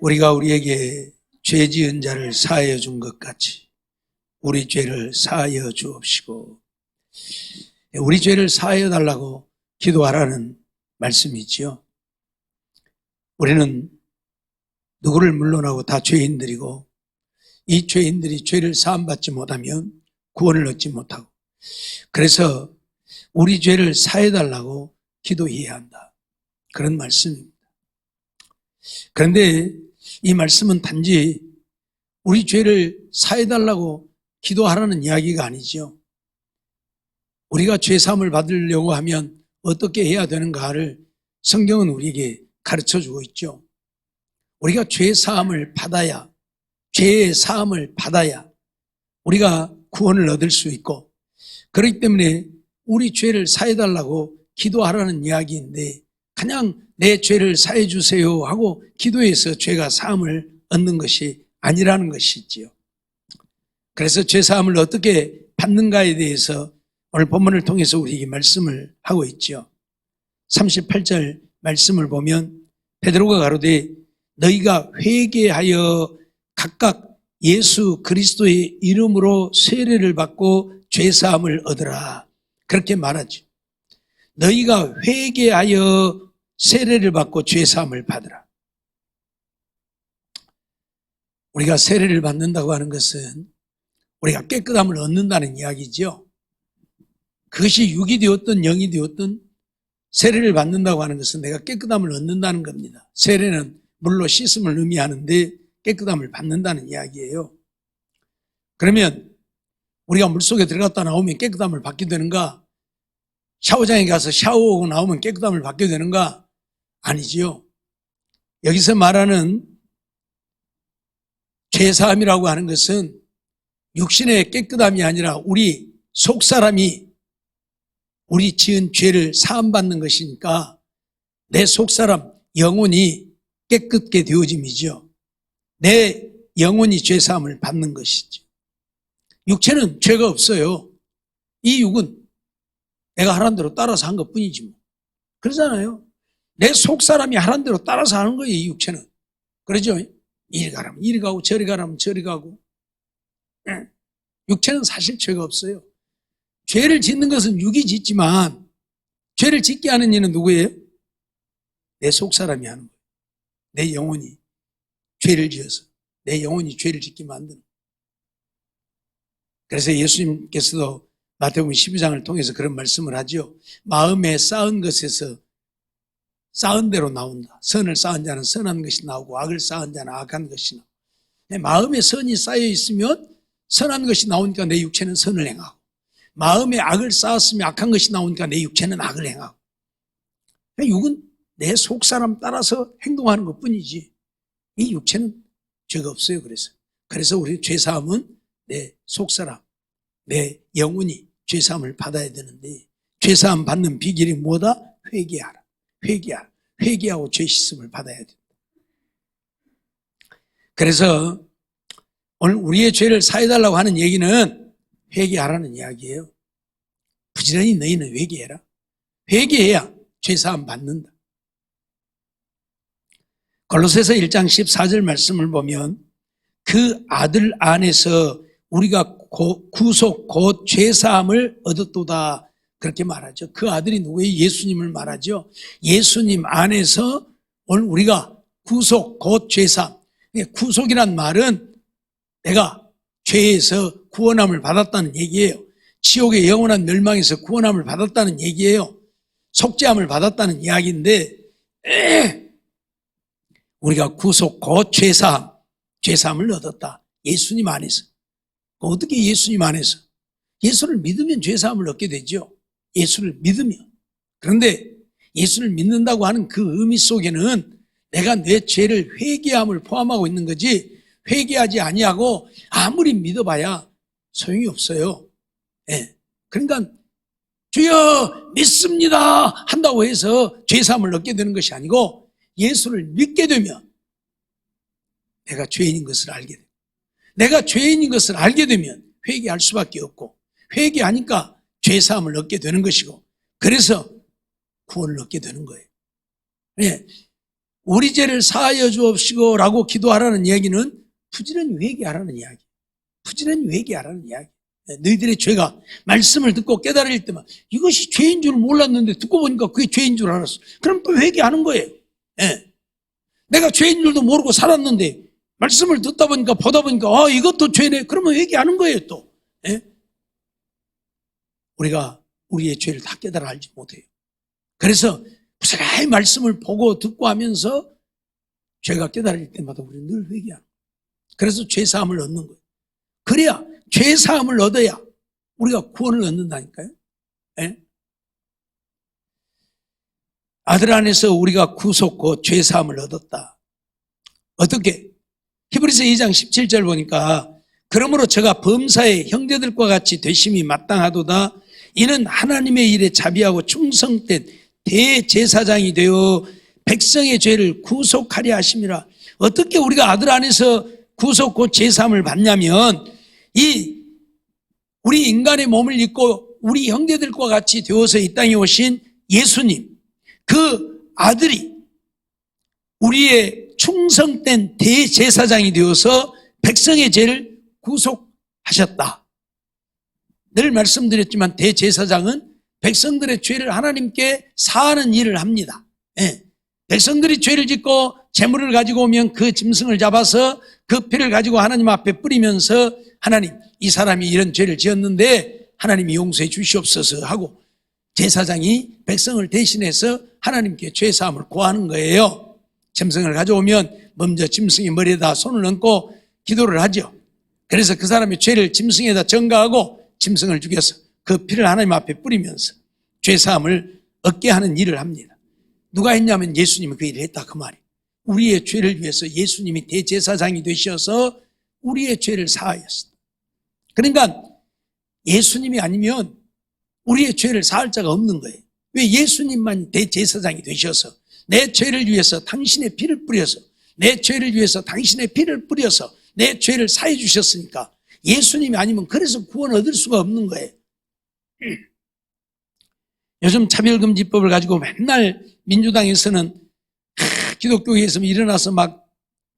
우리가 우리에게 죄 지은 자를 사하여 준 것 같이 우리 죄를 사하여 주옵시고, 우리 죄를 사하여 달라고 기도하라는 말씀이지요. 우리는 누구를 물러나고 다 죄인들이고, 이 죄인들이 죄를 사함받지 못하면 구원을 얻지 못하고, 그래서 우리 죄를 사해 달라고 기도해야 한다, 그런 말씀입니다. 그런데 이 말씀은 단지 우리 죄를 사해 달라고 기도하라는 이야기가 아니죠. 우리가 죄 사함을 받으려고 하면 어떻게 해야 되는가를 성경은 우리에게 가르쳐주고 있죠. 우리가 죄 사함을 받아야, 죄의 사함을 받아야 우리가 구원을 얻을 수 있고, 그렇기 때문에 우리 죄를 사해 달라고 기도하라는 이야기인데, 그냥 내 죄를 사해 주세요 하고 기도해서 죄가 사함을 얻는 것이 아니라는 것이지요. 그래서 죄 사함을 어떻게 받는가에 대해서 오늘 본문을 통해서 우리에게 말씀을 하고 있죠. 38절 말씀을 보면 베드로가 가로되 너희가 회개하여 각각 예수 그리스도의 이름으로 세례를 받고 죄 사함을 얻으라, 그렇게 말하죠. 너희가 회개하여 세례를 받고 죄 사함을 받으라. 우리가 세례를 받는다고 하는 것은 우리가 깨끗함을 얻는다는 이야기죠. 그것이 육이 되었든 영이 되었든 세례를 받는다고 하는 것은 내가 깨끗함을 얻는다는 겁니다. 세례는 물로 씻음을 의미하는데 깨끗함을 받는다는 이야기예요. 그러면 우리가 물속에 들어갔다 나오면 깨끗함을 받게 되는가? 샤워장에 가서 샤워하고 나오면 깨끗함을 받게 되는가? 아니지요. 여기서 말하는 죄사함이라고 하는 것은 육신의 깨끗함이 아니라 우리 속사람이 우리 지은 죄를 사함받는 것이니까 내 속사람 영혼이 깨끗게 되어짐이죠. 내 영혼이 죄사함을 받는 것이죠. 육체는 죄가 없어요. 이 육은 내가 하라는 대로 따라서 한 것뿐이지 뭐. 그러잖아요. 내 속사람이 하라는 대로 따라서 하는 거예요, 이 육체는. 그러죠? 이리 가라면 이리 가고 저리 가라면 저리 가고. 육체는 사실 죄가 없어요. 죄를 짓는 것은 육이 짓지만 죄를 짓게 하는 이는 누구예요? 내 속사람이 하는 거예요. 내 영혼이 죄를 지어서 내 영혼이 죄를 짓게 만드는. 그래서 예수님께서도 마태복음 12장을 통해서 그런 말씀을 하죠. 마음에 쌓은 것에서 쌓은 대로 나온다. 선을 쌓은 자는 선한 것이 나오고 악을 쌓은 자는 악한 것이 나오고. 내 마음에 선이 쌓여 있으면 선한 것이 나오니까 내 육체는 선을 행하고, 마음에 악을 쌓았으면 악한 것이 나오니까 내 육체는 악을 행하고. 육은 내 속사람 따라서 행동하는 것뿐이지 이 육체는 죄가 없어요. 그래서 우리 죄사함은 내 속사람, 내 영혼이 죄사함을 받아야 되는데, 죄사함 받는 비결이 뭐다? 회개하라. 회개하고 죄 씻음을 받아야 된다. 그래서 오늘 우리의 죄를 사해달라고 하는 얘기는 회개하라는 이야기예요. 부지런히 너희는 회개해라. 회개해야 죄사함 받는다. 골로새서 1장 14절 말씀을 보면 그 아들 안에서 우리가 구속 곧 죄사함을 얻었도다, 그렇게 말하죠. 그 아들이 누구예요? 예수님을 말하죠. 예수님 안에서 오늘 우리가 구속 곧 죄사함. 구속이란 말은 내가 죄에서 구원함을 받았다는 얘기예요. 지옥의 영원한 멸망에서 구원함을 받았다는 얘기예요. 속죄함을 받았다는 이야기인데, 우리가 구속 곧 죄사함을 얻었다. 예수님 안에서. 어떻게 예수님 안에서? 예수를 믿으면 죄사함을 얻게 되죠. 예수를 믿으면. 그런데 예수를 믿는다고 하는 그 의미 속에는 내가 내 죄를 회개함을 포함하고 있는 거지, 회개하지 아니하고 아무리 믿어봐야 소용이 없어요. 예. 그러니까 주여 믿습니다 한다고 해서 죄사함을 얻게 되는 것이 아니고, 예수를 믿게 되면 내가 죄인인 것을 알게 돼요. 내가 죄인인 것을 알게 되면 회개할 수밖에 없고, 회개하니까 죄사함을 얻게 되는 것이고, 그래서 구원을 얻게 되는 거예요. 예. 우리 죄를 사하여 주옵시고 라고 기도하라는 이야기는 부지런히 회개하라는 이야기. 부지런히 회개하라는 이야기. 너희들의 죄가 말씀을 듣고 깨달을 때만 이것이 죄인 줄 몰랐는데 듣고 보니까 그게 죄인 줄 알았어. 그럼 또 회개하는 거예요. 예. 내가 죄인 줄도 모르고 살았는데 말씀을 듣다 보니까 보다 보니까 이것도 죄네. 그러면 회개하는 거예요 또. 예? 우리가 우리의 죄를 다 깨달아 알지 못해요. 그래서 부지런히 말씀을 보고 듣고 하면서 죄가 깨달을 때마다 우리는 늘 회개하는 거예요. 그래서 죄사함을 얻는 거예요. 그래야 죄사함을 얻어야 우리가 구원을 얻는다니까요. 예? 아들 안에서 우리가 구속고 죄사함을 얻었다. 어떻게? 히브리서 2장 17절 보니까 그러므로 저가 범사의 형제들과 같이 되심이 마땅하도다. 이는 하나님의 일에 자비하고 충성된 대제사장이 되어 백성의 죄를 구속하려 하심이라. 어떻게 우리가 아들 안에서 구속고 제사함을 받냐면 우리 인간의 몸을 입고 우리 형제들과 같이 되어서 이 땅에 오신 예수님, 그 아들이 우리의 충성된 대제사장이 되어서 백성의 죄를 구속하셨다. 늘 말씀드렸지만 대제사장은 백성들의 죄를 하나님께 사하는 일을 합니다. 예. 백성들이 죄를 짓고 제물을 가지고 오면 그 짐승을 잡아서 그 피를 가지고 하나님 앞에 뿌리면서 하나님, 이 사람이 이런 죄를 지었는데 하나님이 용서해 주시옵소서 하고 제사장이 백성을 대신해서 하나님께 죄사함을 구하는 거예요. 짐승을 가져오면 먼저 짐승의 머리에다 손을 얹고 기도를 하죠. 그래서 그 사람의 죄를 짐승에다 전가하고 짐승을 죽여서 그 피를 하나님 앞에 뿌리면서 죄사함을 얻게 하는 일을 합니다. 누가 했냐면 예수님이 그 일을 했다 그 말이에요. 우리의 죄를 위해서 예수님이 대제사장이 되셔서 우리의 죄를 사하였습니다. 그러니까 예수님이 아니면 우리의 죄를 사할 자가 없는 거예요. 왜? 예수님만 대제사장이 되셔서 내 죄를 위해서 당신의 피를 뿌려서 내 죄를 위해서 당신의 피를 뿌려서 내 죄를 사해 주셨으니까 예수님이 아니면 그래서 구원 얻을 수가 없는 거예요. 요즘 차별금지법을 가지고 맨날 민주당에서는 기독교에서 일어나서 막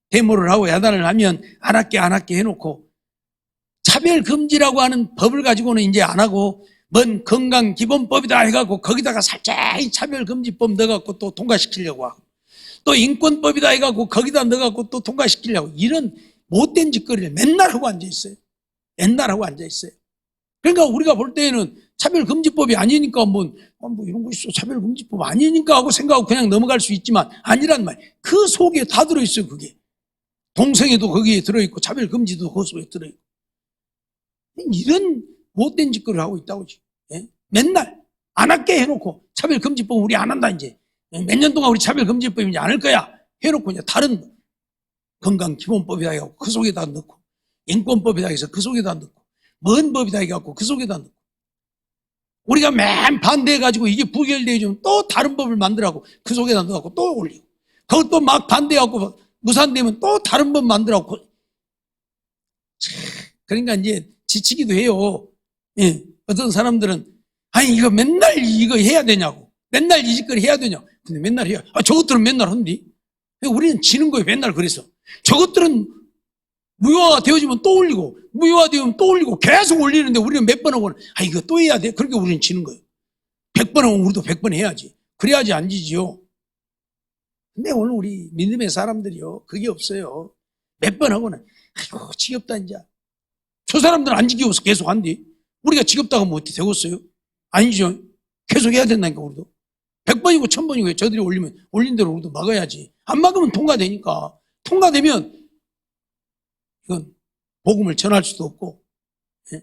데모를 하고 야단을 하면 안 할게 해놓고 차별금지라고 하는 법을 가지고는 이제 안 하고 뭔 건강기본법이다 해갖고 거기다가 살짝 이 차별금지법 넣어갖고 또 통과시키려고 하고 또 인권법이다 해갖고 거기다 넣어갖고 또 통과시키려고 이런 못된 짓거리를 맨날 하고 앉아있어요. 맨날 하고 앉아있어요. 그러니까 우리가 볼 때에는 차별금지법이 아니니까 뭐 이런 거 있어. 차별금지법 아니니까 하고 생각하고 그냥 넘어갈 수 있지만 아니란 말이에요. 그 속에 다 들어있어요. 그게. 동성애도 거기에 들어있고 차별금지도 그 속에 들어있고. 이런 못된 짓거리를 하고 있다고. 예? 맨날 안 할게 해놓고 차별금지법 우리 안 한다 이제. 몇 년 동안 우리 차별금지법 이제 안 할 거야 해놓고 이제 다른 건강기본법이다 해갖고 그 속에다 넣고 인권법이다 해서 그 속에다 넣고 뭔 법이다 해갖고 그 속에다 넣고 우리가 맨 반대해가지고 이게 부결되어지면 또 다른 법을 만들라고 그 속에다 넣어갖고 또 올리고 그것도 막 반대해갖고 무산되면 또 다른 법 만들라고. 그러니까 이제 지치기도 해요. 예. 어떤 사람들은 아니 이거 맨날 이거 해야 되냐고 맨날 이 짓거리 해야 되냐. 근데 맨날 해야 저것들은 맨날 한디. 우리는 지는 거예요. 맨날 그래서 저것들은 무효화가 되어지면 또 올리고 무효화되면 또 올리고 계속 올리는데 우리는 몇 번 하고는 이거 또 해야 돼. 그렇게 우리는 지는 거예요. 100번 하면 우리도 100번 해야지. 그래야지 안 지지요. 근데 오늘 우리 믿음의 사람들이요 그게 없어요. 몇 번 하고는 아이고 지겹다 이제. 저 사람들은 안 지겨워서 계속 한디. 우리가 지겹다고 하면 어떻게 되겠어요? 아니죠. 계속 해야 된다니까 우리도. 100번이고 1000번이고 저들이 올리면 올린 대로 우리도 막아야지. 안 막으면 통과되니까. 통과되면 이건 복음을 전할 수도 없고. 예?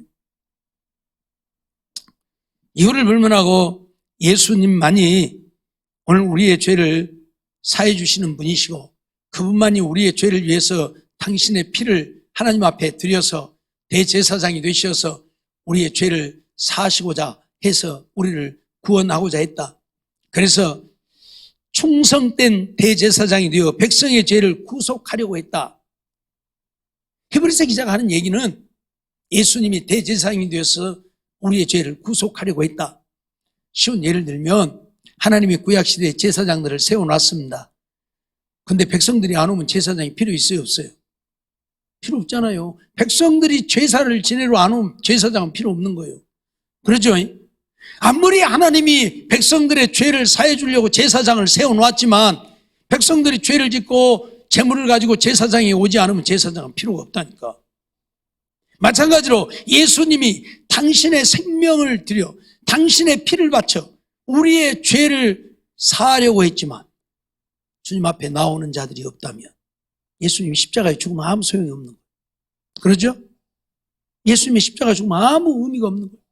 이거를 불문하고 예수님만이 오늘 우리의 죄를 사해 주시는 분이시고 그분만이 우리의 죄를 위해서 당신의 피를 하나님 앞에 드려서 대제사장이 되셔서 우리의 죄를 사하시고자 해서 우리를 구원하고자 했다. 그래서 충성된 대제사장이 되어 백성의 죄를 구속하려고 했다. 히브리서 기자가 하는 얘기는 예수님이 대제사장이 되어서 우리의 죄를 구속하려고 했다. 쉬운 예를 들면 하나님이 구약시대에 제사장들을 세워놨습니다. 근데 백성들이 안 오면 제사장이 필요 있어요, 없어요? 필요 없잖아요. 백성들이 제사를 지내러 안 오면 제사장은 필요 없는 거예요. 그렇죠? 아무리 하나님이 백성들의 죄를 사해 주려고 제사장을 세워놓았지만 백성들이 죄를 짓고 재물을 가지고 제사장이 오지 않으면 제사장은 필요가 없다니까. 마찬가지로 예수님이 당신의 생명을 들여 당신의 피를 바쳐 우리의 죄를 사하려고 했지만 주님 앞에 나오는 자들이 없다면 예수님이 십자가에 죽으면 아무 소용이 없는 거예요. 그렇죠? 예수님의 십자가에 죽으면 아무 의미가 없는 거예요.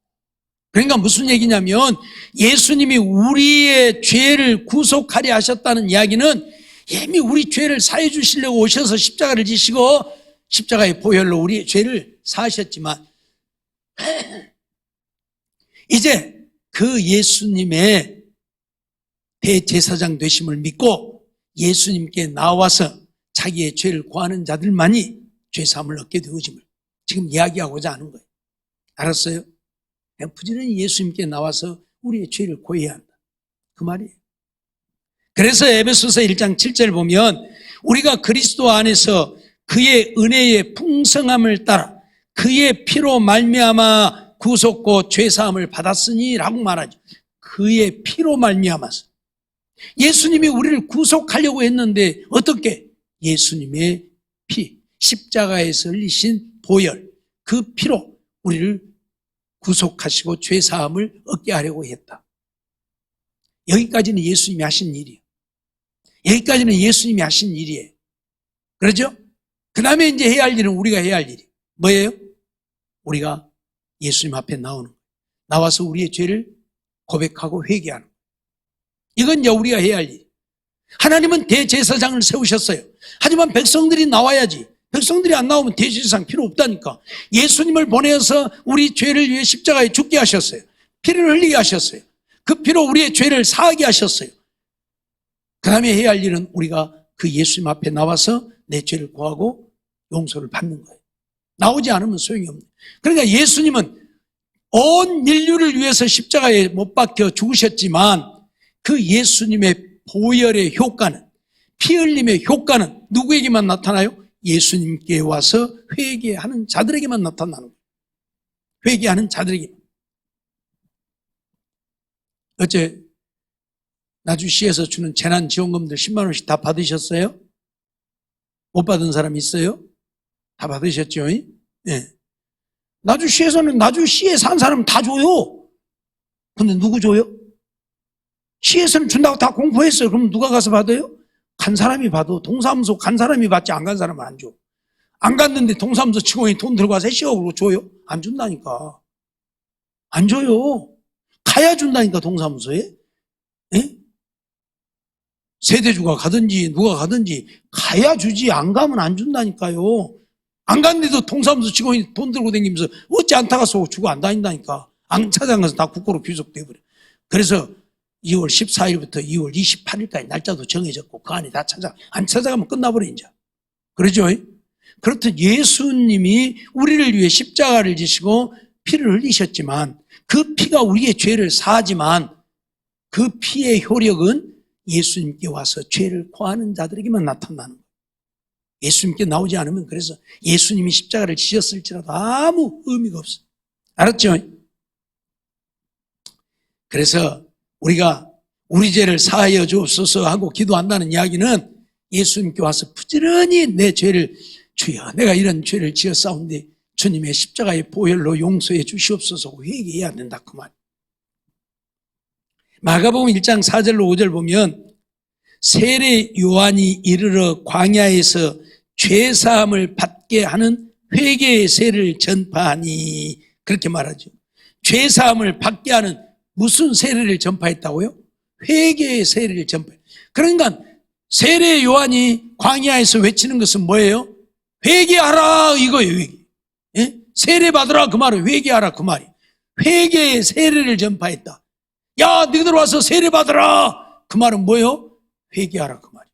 그러니까 무슨 얘기냐면 예수님이 우리의 죄를 구속하려 하셨다는 이야기는 이미 우리 죄를 사해 주시려고 오셔서 십자가를 지시고 십자가의 보혈로 우리의 죄를 사하셨지만 이제 그 예수님의 대제사장 되심을 믿고 예수님께 나와서 자기의 죄를 고하는 자들만이 죄사함을 얻게 되어짐을 지금 이야기하고자 하는 거예요. 알았어요? 그냥 부지런히 예수님께 나와서 우리의 죄를 고해야 한다. 그 말이에요. 그래서 에베소서 1장 7절 보면 우리가 그리스도 안에서 그의 은혜의 풍성함을 따라 그의 피로 말미암아 구속고 죄사함을 받았으니 라고 말하죠. 그의 피로 말미암아서. 예수님이 우리를 구속하려고 했는데 어떻게? 예수님의 피, 십자가에서 흘리신 보혈, 그 피로 우리를 구속하시고 죄사함을 얻게 하려고 했다. 여기까지는 예수님이 하신 일이에요. 여기까지는 예수님이 하신 일이에요. 그렇죠? 그 다음에 이제 해야 할 일은 우리가 해야 할 일이 뭐예요? 우리가 예수님 앞에 나오는 거예요. 나와서 우리의 죄를 고백하고 회개하는 거예요. 이건 이제 우리가 해야 할 일. 하나님은 대제사장을 세우셨어요. 하지만 백성들이 나와야지. 백성들이 안 나오면 대제사장 필요 없다니까. 예수님을 보내서 우리 죄를 위해 십자가에 죽게 하셨어요. 피를 흘리게 하셨어요. 그 피로 우리의 죄를 사하게 하셨어요. 그 다음에 해야 할 일은 우리가 그 예수님 앞에 나와서 내 죄를 고하고 용서를 받는 거예요. 나오지 않으면 소용이 없는 거예요. 그러니까 예수님은 온 인류를 위해서 십자가에 못 박혀 죽으셨지만 그 예수님의 보혈의 효과는, 피 흘림의 효과는 누구에게만 나타나요? 예수님께 와서 회개하는 자들에게만 나타나는 거예요. 회개하는 자들에게만. 어째 나주시에서 주는 재난지원금들 10만 원씩 다 받으셨어요? 못 받은 사람 있어요? 다 받으셨죠? 네. 나주시에서는 나주시에 산 사람 다 줘요. 근데 누구 줘요? 시에서는 준다고 다 공포했어요. 그럼 누가 가서 받아요? 간 사람이 받아. 동사무소 간 사람이 받지 안 간 사람은 안 줘. 안 갔는데 동사무소 직원이 돈 들고 와서 해시어으로 줘요? 안 준다니까. 안 줘요. 가야 준다니까 동사무소에. 예? 세대주가 가든지 누가 가든지 가야 주지 안 가면 안 준다니까요. 안 갔는데도 동사무소 직원이 돈 들고 다니면서 어찌 안 타가서 주고 안 다닌다니까. 안 찾아가서 다 국고로 귀속돼버려. 그래서 2월 14일부터 2월 28일까지 날짜도 정해졌고 그 안에 다 안 찾아가면 끝나버려 이제. 그러죠? 그렇듯 예수님이 우리를 위해 십자가를 지시고 피를 흘리셨지만 그 피가 우리의 죄를 사하지만 그 피의 효력은 예수님께 와서 죄를 고하는 자들에게만 나타나는 거예요. 예수님께 나오지 않으면 그래서 예수님이 십자가를 지셨을지라도 아무 의미가 없어요. 알았죠? 그래서 우리가 우리 죄를 사하여 주옵소서 하고 기도한다는 이야기는 예수님께 와서 부지런히 내 죄를 주여 내가 이런 죄를 지었사온데 주님의 십자가의 보혈로 용서해 주시옵소서 회개해야 된다 그 말. 마가복음 1장 4절로 5절 보면 세례 요한이 이르러 광야에서 죄사함을 받게 하는 회개의 세례를 전파하니 그렇게 말하죠. 죄사함을 받게 하는 무슨 세례를 전파했다고요? 회개의 세례를 전파해. 그러니까 세례 요한이 광야에서 외치는 것은 뭐예요? 회개하라 이거예요. 회개. 예? 세례 받으라 그 말은 회개하라 그 말이. 회개의 세례를 전파했다. 야 너희들 와서 세례 받으라 그 말은 뭐예요? 회개하라 그 말이.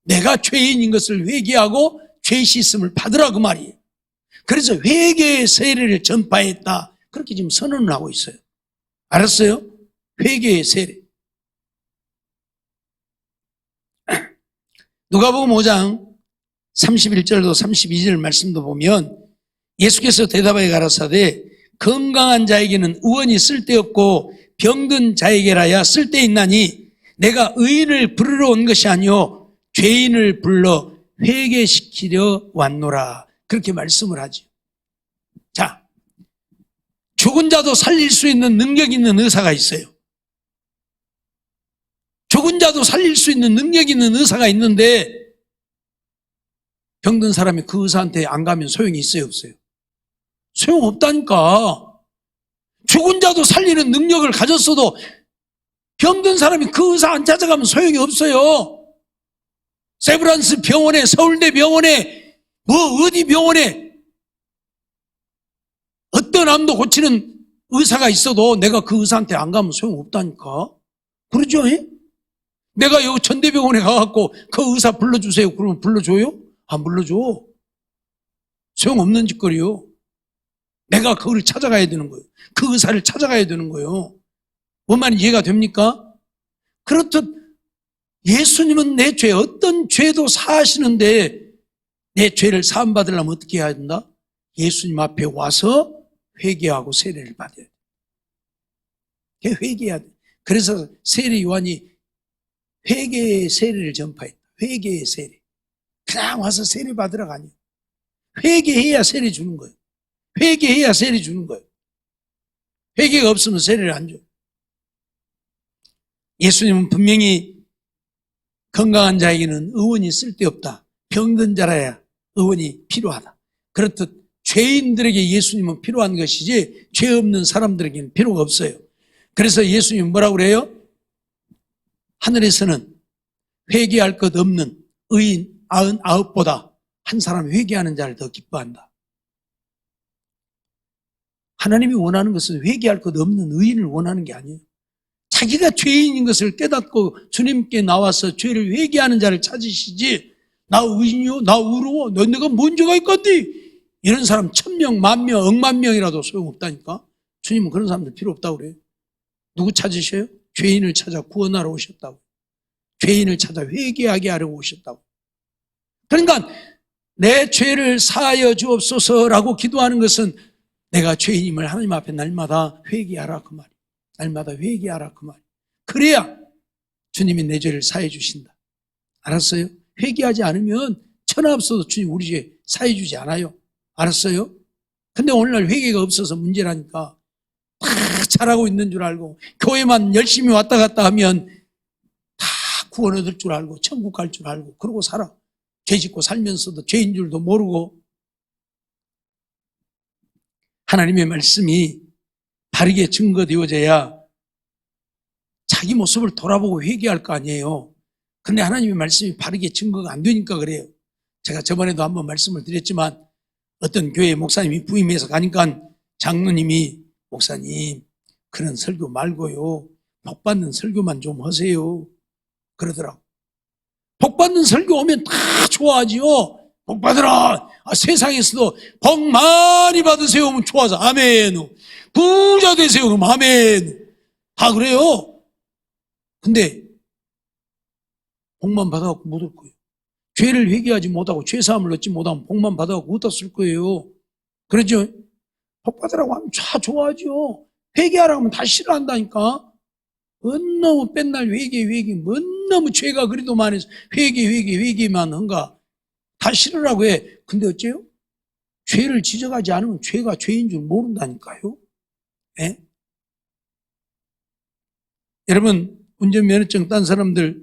내가 죄인인 것을 회개하고 죄 씻음을 받으라 그 말이에요. 그래서 회개의 세례를 전파했다. 그렇게 지금 선언을 하고 있어요. 알았어요? 회개의 세례. 누가복음 5장 31절도 32절 말씀도 보면 예수께서 대답하여 가라사대 건강한 자에게는 의원이 쓸데없고 병든 자에게라야 쓸데있나니 내가 의인을 부르러 온 것이 아니요 죄인을 불러 회개시키려 왔노라. 그렇게 말씀을 하죠. 자, 죽은 자도 살릴 수 있는 능력 있는 의사가 있어요. 죽은 자도 살릴 수 있는 능력 있는 의사가 있는데 병든 사람이 그 의사한테 안 가면 소용이 있어요, 없어요? 소용없다니까. 죽은 자도 살리는 능력을 가졌어도 병든 사람이 그 의사 안 찾아가면 소용이 없어요. 세브란스 병원에, 서울대 병원에, 어디 병원에 어떤 암도 고치는 의사가 있어도 내가 그 의사한테 안 가면 소용없다니까. 그러죠? 내가 여기 전대병원에 가갖고 그 의사 불러주세요. 그러면 불러줘요? 안 불러줘. 소용없는 짓거리요. 내가 그걸 찾아가야 되는 거예요. 그 의사를 찾아가야 되는 거예요. 뭔 말인지 이해가 됩니까? 그렇듯 예수님은 내 죄, 어떤 죄도 사하시는데 내 죄를 사함받으려면 어떻게 해야 된다? 예수님 앞에 와서 회개하고 세례를 받아야 돼. 회개해야 돼. 그래서 세례 요한이 회개의 세례를 전파했다. 회개의 세례. 그냥 와서 세례 받으라가 아니에요. 회개해야 세례 주는 거예요. 회개해야 세례 주는 거예요. 회개가 없으면 세례를 안 줘요. 예수님은 분명히 건강한 자에게는 의원이 쓸데없다. 병든 자라야 의원이 필요하다. 그렇듯 죄인들에게 예수님은 필요한 것이지 죄 없는 사람들에게는 필요가 없어요. 그래서 예수님은 뭐라고 그래요? 하늘에서는 회개할 것 없는 의인 99보다 한 사람이 회개하는 자를 더 기뻐한다. 하나님이 원하는 것은 회개할 것 없는 의인을 원하는 게 아니에요. 자기가 죄인인 것을 깨닫고 주님께 나와서 죄를 회개하는 자를 찾으시지, 나 의인이요? 나 의로워? 너 내가 뭔 죄가 있겠디? 이런 사람 1000명, 10,000명, 억만 명이라도 소용없다니까. 주님은 그런 사람들 필요 없다고 그래요. 누구 찾으셔요? 죄인을 찾아 구원하러 오셨다고. 죄인을 찾아 회개하게 하려고 오셨다고. 그러니까 내 죄를 사하여 주옵소서라고 기도하는 것은 내가 죄인임을 하나님 앞에 날마다 회개하라 그 말이에요. 날마다 회개하라 그 말이에요. 그래야 주님이 내 죄를 사해 주신다. 알았어요? 회개하지 않으면 천하 없어도 주님 우리 죄 사해 주지 않아요. 알았어요? 근데 오늘날 회개가 없어서 문제라니까. 다 잘하고 있는 줄 알고 교회만 열심히 왔다 갔다 하면 다 구원 얻을 줄 알고 천국 갈 줄 알고 그러고 살아. 죄 짓고 살면서도 죄인 줄도 모르고. 하나님의 말씀이 바르게 증거되어져야 자기 모습을 돌아보고 회개할 거 아니에요. 근데 하나님의 말씀이 바르게 증거가 안 되니까 그래요. 제가 저번에도 한번 말씀을 드렸지만 어떤 교회 목사님이 부임해서 가니까 장로님이 목사님 그런 설교 말고요. 복받는 설교만 좀 하세요. 그러더라고. 복받는 설교 오면 다 좋아하지요. 복받으라. 세상에서도 복 많이 받으세요 하면 좋아서 아멘. 부자 되세요 그럼 아멘. 다 그래요. 근데 복만 받아갖고 못 올 거예요. 죄를 회개하지 못하고 죄사함을 얻지 못하면 복만 받아갖고 어디다 쓸 거예요. 그러죠? 복 받으라고 하면 다 좋아하죠. 회개하라고 하면 다 싫어한다니까. 너무 맨날 회개 너무 죄가 그리도 많아서 회개만 한가. 다 싫으라고 해. 근데 어째요? 죄를 지적하지 않으면 죄가 죄인 줄 모른다니까요. 예? 여러분 운전면허증 딴 사람들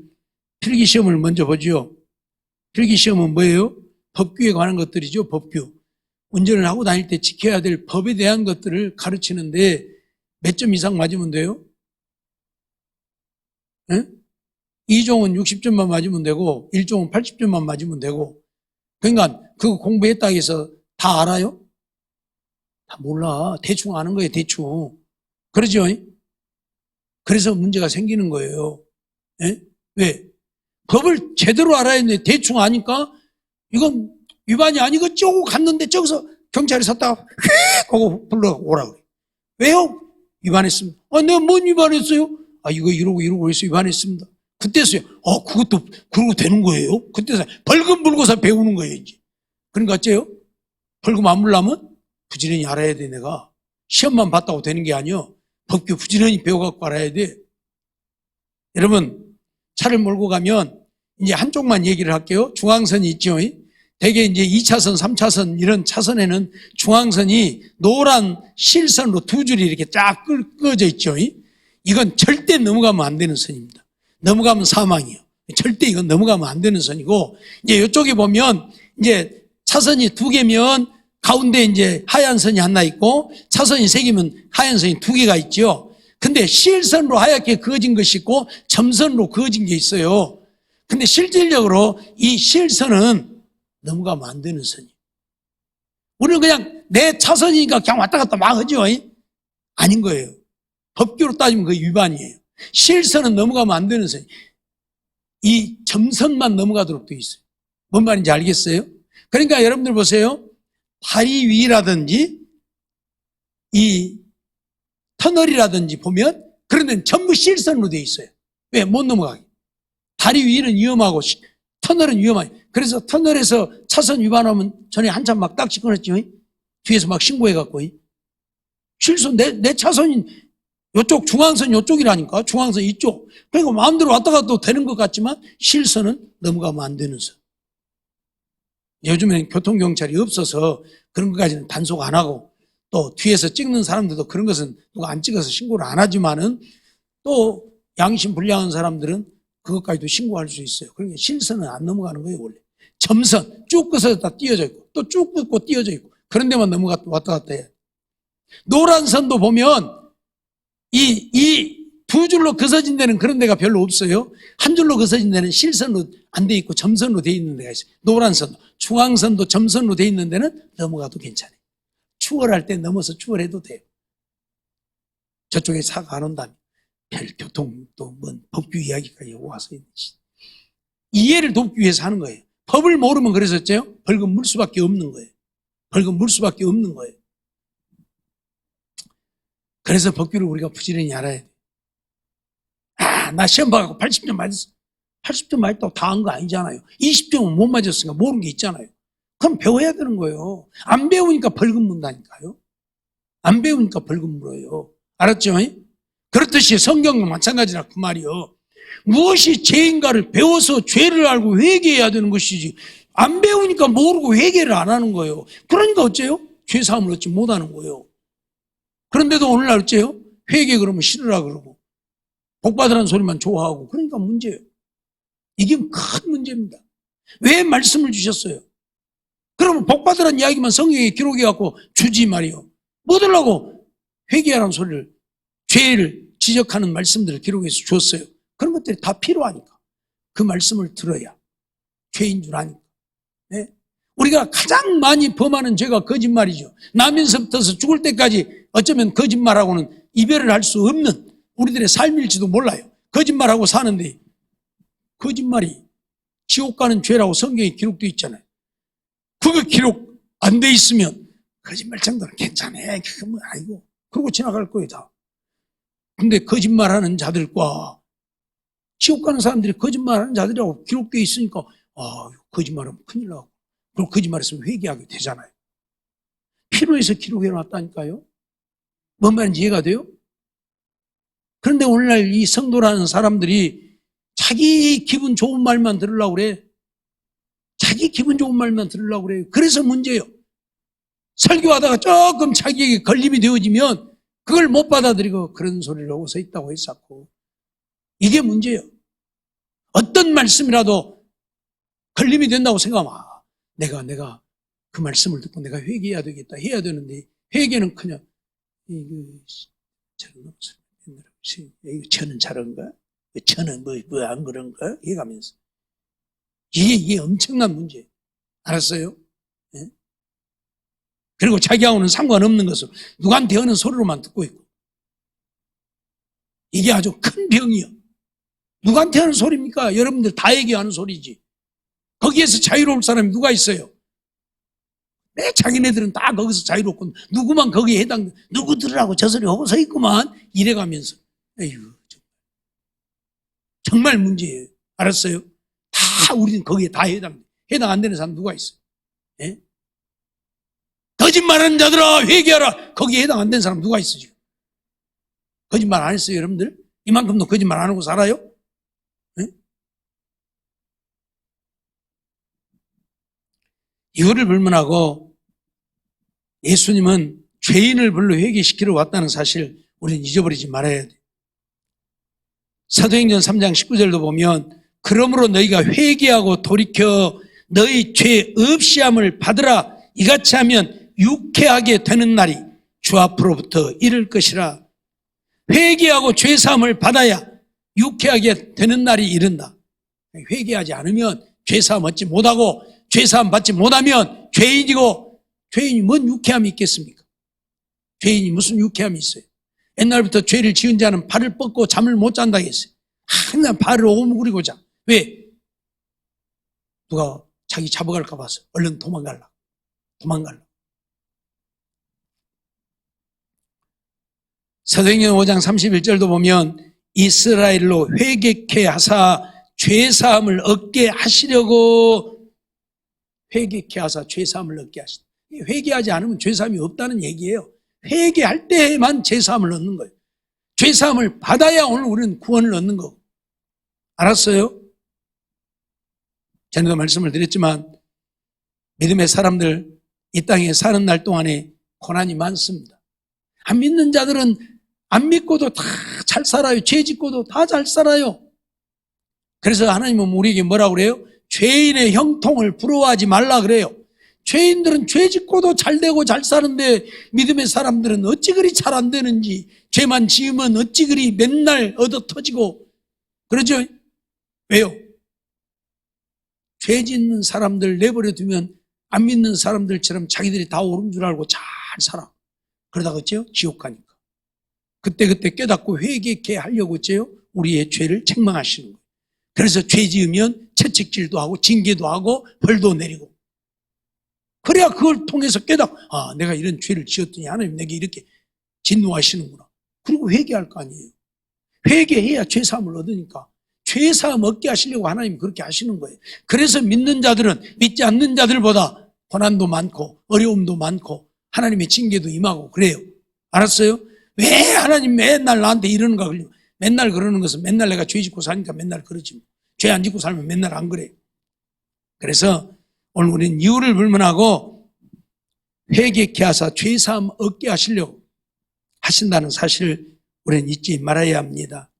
필기시험을 먼저 보죠. 필기시험은 뭐예요? 법규에 관한 것들이죠. 법규. 운전을 하고 다닐 때 지켜야 될 법에 대한 것들을 가르치는데 몇 점 이상 맞으면 돼요? 예? 2종은 60점만 맞으면 되고 1종은 80점만 맞으면 되고. 그러니까 그거 공부했다고 해서 다 알아요? 다 몰라. 대충 아는 거예요. 대충. 그러죠? 그래서 문제가 생기는 거예요. 예? 왜? 법을 제대로 알아야 되는데 대충 아니까 이건 위반이 아니겠죠? 갔는데 저기서 경찰이 섰다가 휙 하고 불러오라 그래. 왜요? 위반했습니다. 내가 뭔 위반했어요? 이거 이러고 해서 위반했습니다. 그때서야, 그것도, 그러고 되는 거예요? 그때서 벌금 물고서 배우는 거예요, 이제. 그러니까 어째요? 벌금 안 물려면 부지런히 알아야 돼, 내가. 시험만 봤다고 되는 게 아니요. 법규 부지런히 배워갖고 알아야 돼. 여러분, 차를 몰고 가면 이제 한쪽만 얘기를 할게요. 중앙선이 있죠. 대개 이제 2차선, 3차선 이런 차선에는 중앙선이 노란 실선으로 두 줄이 이렇게 쫙 끄어져 있죠. 이건 절대 넘어가면 안 되는 선입니다. 넘어가면 사망이요. 절대 이건 넘어가면 안 되는 선이고, 이제 이쪽에 보면 이제 차선이 두 개면 가운데 이제 하얀 선이 하나 있고 차선이 세 개면 하얀 선이 두 개가 있죠. 근데 실선으로 하얗게 그어진 것이 있고 점선으로 그어진 게 있어요. 근데 실질적으로 이 실선은 넘어가면 안 되는 선이에요. 우리는 그냥 내 차선이니까 그냥 왔다 갔다 막 하죠. 아닌 거예요. 법규로 따지면 그 위반이에요. 실선은 넘어가면 안 되는 선이에요. 이 점선만 넘어가도록 되어 있어요. 뭔 말인지 알겠어요? 그러니까 여러분들 보세요. 다리 위라든지 이 터널이라든지 보면 그런 데는 전부 실선으로 되어 있어요. 왜? 못 넘어가게. 다리 위는 위험하고 터널은 위험하고. 그래서 터널에서 차선 위반하면 전에 한참 막 딱지 끊었죠. 뒤에서 막 신고해갖고. 실선 내 차선인 이쪽 중앙선 이쪽이라니까. 중앙선 이쪽. 그러니까 마음대로 왔다 가도 되는 것 같지만 실선은 넘어가면 안 되는 선. 요즘에는 교통경찰이 없어서 그런 것까지는 단속 안 하고 또 뒤에서 찍는 사람들도 그런 것은 누가 안 찍어서 신고를 안 하지만은 또 양심 불량한 사람들은 그것까지도 신고할 수 있어요. 그러니까 실선은 안 넘어가는 거예요, 원래. 점선 쭉 끝에서 다 띄어져 있고 또 쭉 끝고 띄어져 있고 그런 데만 왔다 갔다 해요. 노란 선도 보면 이 두 줄로 거서진 데는 그런 데가 별로 없어요. 한 줄로 거서진 데는 실선으로 안 돼 있고 점선으로 돼 있는 데가 있어요. 노란 선, 중앙선도 점선으로 돼 있는 데는 넘어가도 괜찮아요. 추월할 때 넘어서 추월해도 돼요. 저쪽에 사가 안 온다면 별 교통 또 뭔 법규 이야기까지 와서 이해를 돕기 위해서 하는 거예요. 법을 모르면 그랬었죠. 벌금 물 수밖에 없는 거예요. 벌금 물 수밖에 없는 거예요. 그래서 법규를 우리가 부지런히 알아야 돼요. 나 시험 봐갖고 80점 맞았어. 80점 맞았다고 다 한 거 아니잖아요. 20점은 못 맞았으니까 모르는 게 있잖아요. 그럼 배워야 되는 거예요. 안 배우니까 벌금 문다니까요. 안 배우니까 벌금 물어요. 알았죠? 그렇듯이 성경도 마찬가지라 그 말이요. 무엇이 죄인가를 배워서 죄를 알고 회개해야 되는 것이지 안 배우니까 모르고 회개를 안 하는 거예요. 그러니까 어째요? 죄사함을 얻지 못하는 거예요. 그런데도 오늘날 어째요? 회개 그러면 싫으라 그러고 복받으라는 소리만 좋아하고 그러니까 문제예요. 이게 큰 문제입니다. 왜 말씀을 주셨어요? 그러면 복받으라는 이야기만 성경에 기록해갖고 주지 말이요. 뭐 들라고 회개하라는 소리를 죄를 지적하는 말씀들을 기록해서 줬어요. 그런 것들이 다 필요하니까 그 말씀을 들어야 죄인 줄 아니까. 네? 우리가 가장 많이 범하는 죄가 거짓말이죠. 나면서부터서 죽을 때까지 어쩌면 거짓말하고는 이별을 할 수 없는 우리들의 삶일지도 몰라요. 거짓말하고 사는데 거짓말이 지옥 가는 죄라고 성경에 기록되어 있잖아요. 그거 기록 안 돼 있으면 거짓말 정도는 괜찮아. 그거 뭐 아이고. 그러고 지나갈 거예요 다. 근데 거짓말하는 자들과 지옥 가는 사람들이 거짓말하는 자들이라고 기록되어 있으니까 거짓말하면 큰일 나고 그리고 거짓말했으면 회개하게 되잖아요. 필요해서 기록해 놨다니까요. 뭔 말인지 이해가 돼요? 그런데 오늘날 이 성도라는 사람들이 자기 기분 좋은 말만 들으려고 그래. 자기 기분 좋은 말만 들으려고 그래요. 그래서 문제예요. 설교하다가 조금 자기에게 걸림이 되어지면 그걸 못 받아들이고 그런 소리를 하고 서 있다고 했었고. 이게 문제예요. 어떤 말씀이라도 걸림이 된다고 생각하면 내가 그 말씀을 듣고 내가 회개해야 되겠다 해야 되는데 회개는 그냥 저는 저런가? 저는 뭐 안 그런가? 해가면서 이게 엄청난 문제예요. 알았어요? 네? 그리고 자기하고는 상관없는 것을 누구한테 하는 소리로만 듣고 있고 이게 아주 큰 병이요. 누구한테 하는 소리입니까? 여러분들 다에게 하는 소리지. 거기에서 자유로울 사람이 누가 있어요? 내 자기네들은 다 거기서 자유롭고 누구만 거기에 누구 들으라고 저 소리 하고 서 있구만 이래가면서 에휴 정말 문제예요. 알았어요? 다 우리는 거기에 다 해당 안 되는 사람 누가 있어요? 예? 거짓말하는 자들아 회개하라. 거기에 해당 안 되는 사람 누가 있어요? 지금? 거짓말 안 했어요, 여러분들? 이만큼도 거짓말 안 하고 살아요? 예? 이거를 불문하고 예수님은 죄인을 불러 회개시키러 왔다는 사실 우리는 잊어버리지 말아야 돼요. 사도행전 3장 19절도 보면 그러므로 너희가 회개하고 돌이켜 너희 죄 없이함을 받으라. 이같이 하면 유쾌하게 되는 날이 주 앞으로부터 이를 것이라. 회개하고 죄사함을 받아야 유쾌하게 되는 날이 이른다. 회개하지 않으면 죄사함 얻지 못하고 죄사함 받지 못하면 죄인이고, 죄인이 뭔 유쾌함이 있겠습니까? 죄인이 무슨 유쾌함이 있어요? 옛날부터 죄를 지은 자는 발을 뻗고 잠을 못 잔다 했어요. 항상 발을 오므리고 자. 왜? 누가 자기 잡아갈까 봐서 얼른 도망갈라. 사도행전 5장 31절도 보면 이스라엘로 회개케 하사 죄사함을 얻게 하시려고, 회개케 하사 죄사함을 얻게 하시다. 회개하지 않으면 죄사함이 없다는 얘기예요. 회개할 때만 죄사함을 얻는 거예요. 죄사함을 받아야 오늘 우리는 구원을 얻는 거고. 알았어요? 전에도 말씀을 드렸지만 믿음의 사람들 이 땅에 사는 날 동안에 고난이 많습니다. 안 믿는 자들은 안 믿고도 다 잘 살아요. 죄 짓고도 다 잘 살아요. 그래서 하나님은 우리에게 뭐라고 그래요? 죄인의 형통을 부러워하지 말라 그래요. 죄인들은 죄 짓고도 잘 되고 잘 사는데 믿음의 사람들은 어찌 그리 잘 안 되는지, 죄만 지으면 어찌 그리 맨날 얻어 터지고 그러죠? 왜요? 죄 짓는 사람들 내버려 두면 안 믿는 사람들처럼 자기들이 다 옳은 줄 알고 잘 살아. 그러다가 어째요? 지옥 가니까. 그때 깨닫고 회개케 하려고 어째요? 우리의 죄를 책망하시는 거예요. 그래서 죄 지으면 채찍질도 하고 징계도 하고 벌도 내리고. 그래야 그걸 통해서 아, 내가 이런 죄를 지었더니 하나님 내게 이렇게 진노하시는구나. 그리고 회개할 거 아니에요. 회개해야 죄사함을 얻으니까. 죄사함 얻게 하시려고 하나님 그렇게 하시는 거예요. 그래서 믿는 자들은 믿지 않는 자들보다 고난도 많고 어려움도 많고 하나님의 징계도 임하고 그래요. 알았어요? 왜 하나님 맨날 나한테 이러는가? 맨날 그러는 것은 맨날 내가 죄 짓고 사니까 맨날 그러지. 죄 안 짓고 살면 맨날 안 그래요. 그래서 오늘 우리는 이유를 불문하고 회개케 하사 죄사함 얻게 하시려고 하신다는 사실을 우리는 잊지 말아야 합니다.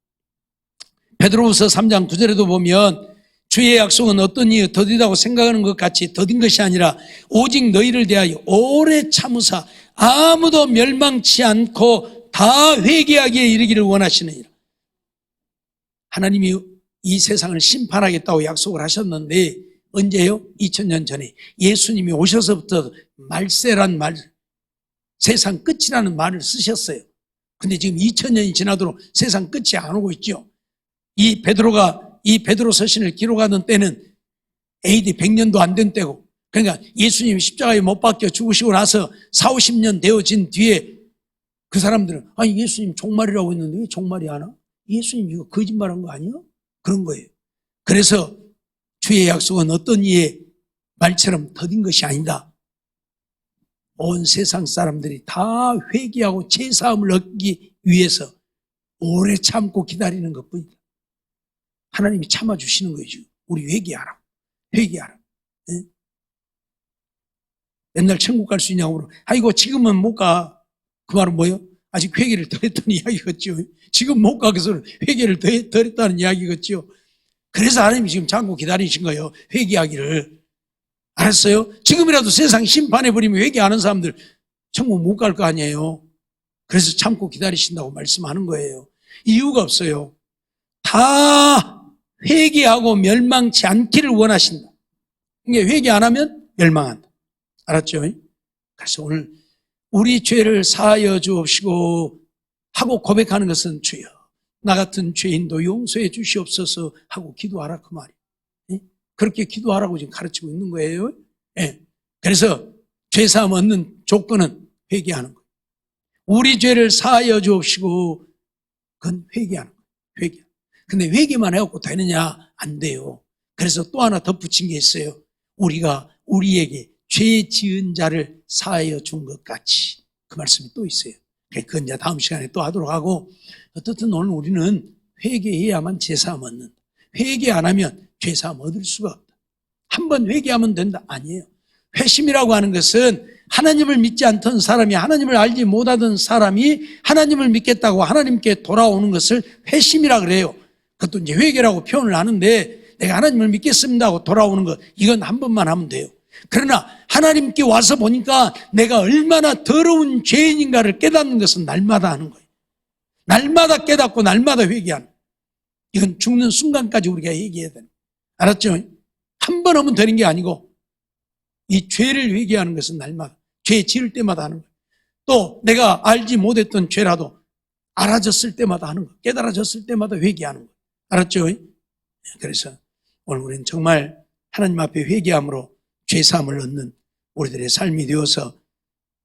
베드로후서 3장 9절에도 보면 주의 약속은 어떤 이유 더디다고 생각하는 것 같이 더딘 것이 아니라 오직 너희를 대하여 오래 참으사 아무도 멸망치 않고 다 회개하기에 이르기를 원하시느니라. 하나님이 이 세상을 심판하겠다고 약속을 하셨는데 언제요? 2000년 전에 예수님이 오셔서부터 말세란 말, 세상 끝이라는 말을 쓰셨어요. 근데 지금 2000년이 지나도록 세상 끝이 안 오고 있죠. 이 베드로 서신을 기록하던 때는 AD 100년도 안 된 때고, 그러니까 예수님이 십자가에 못 박혀 죽으시고 나서 40-50년 되어진 뒤에 그 사람들은 아니 예수님 종말이라고 했는데 왜 종말이 안 와? 예수님 이거 거짓말한 거 아니야? 그런 거예요. 그래서 주의 약속은 어떤 이의 말처럼 더딘 것이 아니다. 온 세상 사람들이 다 회개하고 죄사함을 얻기 위해서 오래 참고 기다리는 것뿐이다. 하나님이 참아주시는 거죠. 우리 회개하라. 네? 맨날 천국 갈 수 있냐고 물어. 아이고 지금은 못 가. 그 말은 뭐예요? 아직 회개를 더 했다는 이야기겠죠. 지금 못 가서 회개를 더 했다는 이야기겠죠. 그래서 하나님이 지금 참고 기다리신 거예요. 회개하기를. 알았어요? 지금이라도 세상 심판해버리면 회개하는 사람들 천국 못 갈 거 아니에요. 그래서 참고 기다리신다고 말씀하는 거예요. 이유가 없어요. 다 회개하고 멸망치 않기를 원하신다. 이게 회개 안 하면 멸망한다. 알았죠? 그래서 오늘 우리 죄를 사하여 주옵시고 하고 고백하는 것은 주여 나 같은 죄인도 용서해 주시옵소서 하고 기도하라 그 말이에요. 그렇게 기도하라고 지금 가르치고 있는 거예요. 그래서 죄사함 얻는 조건은 회개하는 거예요. 우리 죄를 사하여 주옵시고 그건 회개하는 거예요. 근데 회개만 해갖고 되느냐? 안 돼요. 그래서 또 하나 덧붙인 게 있어요. 우리가 우리에게 죄 지은 자를 사하여 준 것 같이. 그 말씀이 또 있어요. 그건 이제 다음 시간에 또 하도록 하고, 어떻든 오늘 우리는 회개해야만 제사함 얻는다. 회개 안 하면 제사함 얻을 수가 없다. 한번 회개하면 된다. 아니에요. 회심이라고 하는 것은 하나님을 믿지 않던 사람이, 하나님을 알지 못하던 사람이 하나님을 믿겠다고 하나님께 돌아오는 것을 회심이라 그래요. 그것도 이제 회개라고 표현을 하는데, 내가 하나님을 믿겠습니다 하고 돌아오는 것, 이건 한 번만 하면 돼요. 그러나 하나님께 와서 보니까 내가 얼마나 더러운 죄인인가를 깨닫는 것은 날마다 하는 거예요. 날마다 깨닫고 날마다 회개하는 거예요. 이건 죽는 순간까지 우리가 얘기해야 돼요. 알았죠? 한 번 하면 되는 게 아니고, 이 죄를 회개하는 것은 날마다, 죄 지을 때마다 하는 거예요. 또 내가 알지 못했던 죄라도 알아졌을 때마다 하는 거예요. 깨달아졌을 때마다 회개하는 거예요. 알았죠? 그래서 오늘 우리는 정말 하나님 앞에 회개함으로 죄사함을 얻는 우리들의 삶이 되어서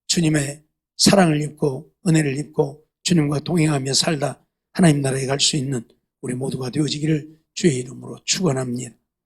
주님의 사랑을 입고 은혜를 입고 주님과 동행하며 살다 하나님 나라에 갈 수 있는 우리 모두가 되어지기를 주의 이름으로 축원합니다.